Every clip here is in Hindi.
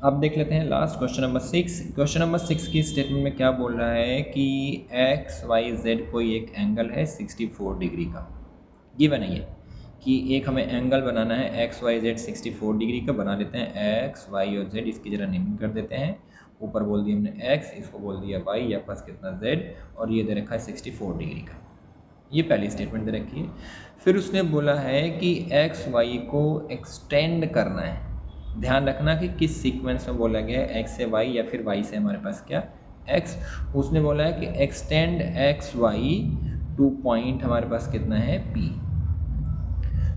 अब देख लेते हैं last question number 6। Question number 6 की स्टेटमेंट में क्या बोल रहा है कि एक्स वाई जेड कोई एक एंगल है 64 डिग्री का। गिवन है ये कि एक हमें एंगल बनाना है एक्स वाई जेड 64 डिग्री का। बना लेते हैं एक्स वाई और जेड, इसकी जरा नेमिंग कर देते हैं। ऊपर बोल दिया हमने एक्स, इसको बोल दिया वाई, या पास कितना जेड, और ये दे रखा है 64 डिग्री का। ये पहली स्टेटमेंट दे रखी है। फिर उसने बोला है कि एक्स वाई को एक्सटेंड करना है। ध्यान रखना कि किस सीक्वेंस में बोला गया है, एक्स से वाई या फिर वाई से हमारे पास क्या एक्स। उसने बोला है कि extend X Y to point हमारे पास कितना है पी।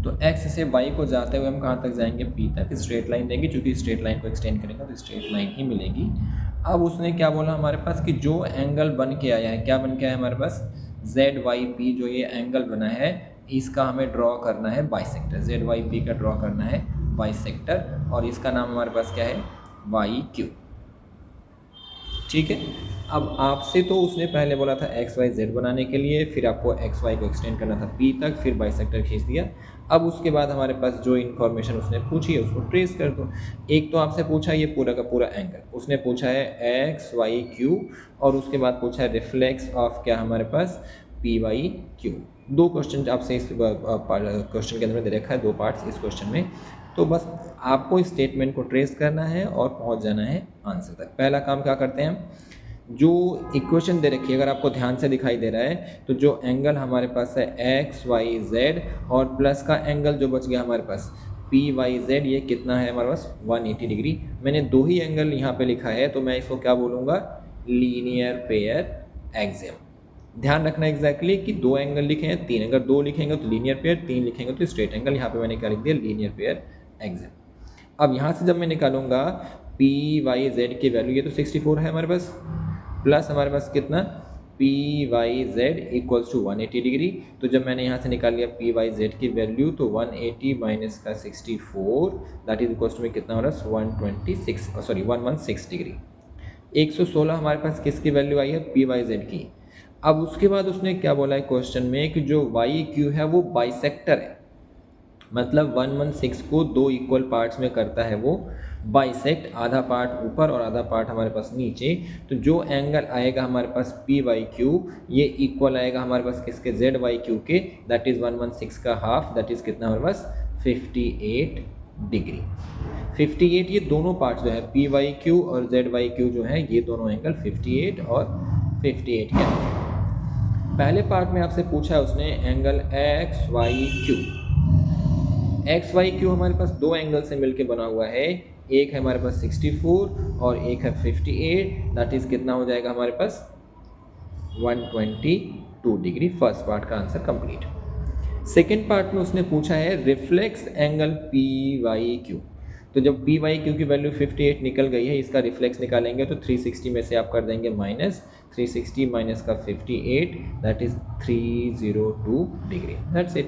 तो x से y को जाते हुए हम कहाँ तक जाएंगे, p तक। स्ट्रेट लाइन देंगे, क्योंकि स्ट्रेट लाइन को एक्सटेंड करेंगे तो स्ट्रेट लाइन ही मिलेगी। अब उसने क्या बोला हमारे पास कि जो एंगल बन के आया है, क्या बन के आया है हमारे पास, ZYP जो ये एंगल बना है इसका हमें ड्रॉ करना है बाइसेक्टर। ZYP का ड्रॉ करना है बाइसेक्टर, और इसका नाम हमारे पास क्या है, YQ। ठीक है। अब आपसे तो उसने पहले बोला था एक्स वाई जेड बनाने के लिए, फिर आपको एक्स वाई को एक्सटेंड करना था पी तक, फिर बाइसेक्टर खींच दिया। अब उसके बाद हमारे पास जो इन्फॉर्मेशन उसने पूछी है उसको ट्रेस कर दो। एक तो आपसे पूछा ये पूरा का पूरा एंगल, उसने पूछा है एक्स वाई क्यू, और उसके बाद पूछा है रिफ्लेक्स ऑफ क्या हमारे पास पी वाई क्यू। दो क्वेश्चन आपसे इस क्वेश्चन के अंदर दे रखा है, दो पार्ट्स इस क्वेश्चन में। तो बस आपको इस स्टेटमेंट को ट्रेस करना है और पहुंच जाना है आंसर तक। पहला काम क्या करते हैं हम, जो इक्वेशन दे रखी है अगर आपको ध्यान से दिखाई दे रहा है तो जो एंगल हमारे पास है एक्स वाई जेड, और प्लस का एंगल जो बच गया हमारे पास पी वाई जेड, ये कितना है हमारे पास 180 डिग्री। मैंने दो ही एंगल यहाँ पे लिखा है तो मैं इसको क्या बोलूँगा, लीनियर पेयर एक्सियम। ध्यान रखना एग्जैक्टली कि दो एंगल लिखे हैं, तीन, अगर दो लिखेंगे तो लीनियर पेयर, तीन लिखेंगे तो स्ट्रेट एंगल। यहाँ पे मैंने क्या लिख दिया, लीनियर पेयर एक्सियम। अब यहाँ से जब मैं निकालूंगा पी वाई जेड की वैल्यू, ये तो 64 है हमारे पास, प्लस हमारे पास कितना P Y Z equals to 180 degree. तो जब मैंने यहाँ से निकाल लिया पी वाई जेड की वैल्यू, तो 180 माइनस का 64 दैट इज इक्वल्स टू में कितना हो रहा है 116 डिग्री। 116 हमारे पास किसकी वैल्यू आई है, पी वाई जेड की। अब उसके बाद उसने क्या बोला है क्वेश्चन में कि जो वाई क्यू है वो बाइसेक्टर है, मतलब 116 को दो इक्वल पार्ट्स में करता है वो बाइसेक्ट, आधा पार्ट ऊपर और आधा पार्ट हमारे पास नीचे। तो जो एंगल आएगा हमारे पास पी वाई क्यू, ये इक्वल आएगा हमारे पास किसके, जेड वाई क्यू के, दैट इज़ 116 का हाफ, दैट इज़ कितना हमारे पास 58 डिग्री। 58 ये दोनों पार्ट्स जो है पी वाई क्यू और जेड वाई क्यू जो है, ये दोनों एंगल 58 और 58 के एंगल। पहले पार्ट में आपसे पूछा है उसने angle X Y Q. X Y Q हमारे पास दो एंगल से मिलके बना हुआ है, एक है हमारे पास 64 और एक है 58, दैट इज कितना हो जाएगा हमारे पास 122 डिग्री। फर्स्ट पार्ट का आंसर कंप्लीट। सेकेंड पार्ट में उसने पूछा है reflex angle P Y Q. तो जब पी वाई क्यू की वैल्यू 58 निकल गई है, इसका रिफ्लेक्स निकालेंगे तो 360 में से आप कर देंगे माइनस, 360 माइनस का 58 that is 302 degree. That's it.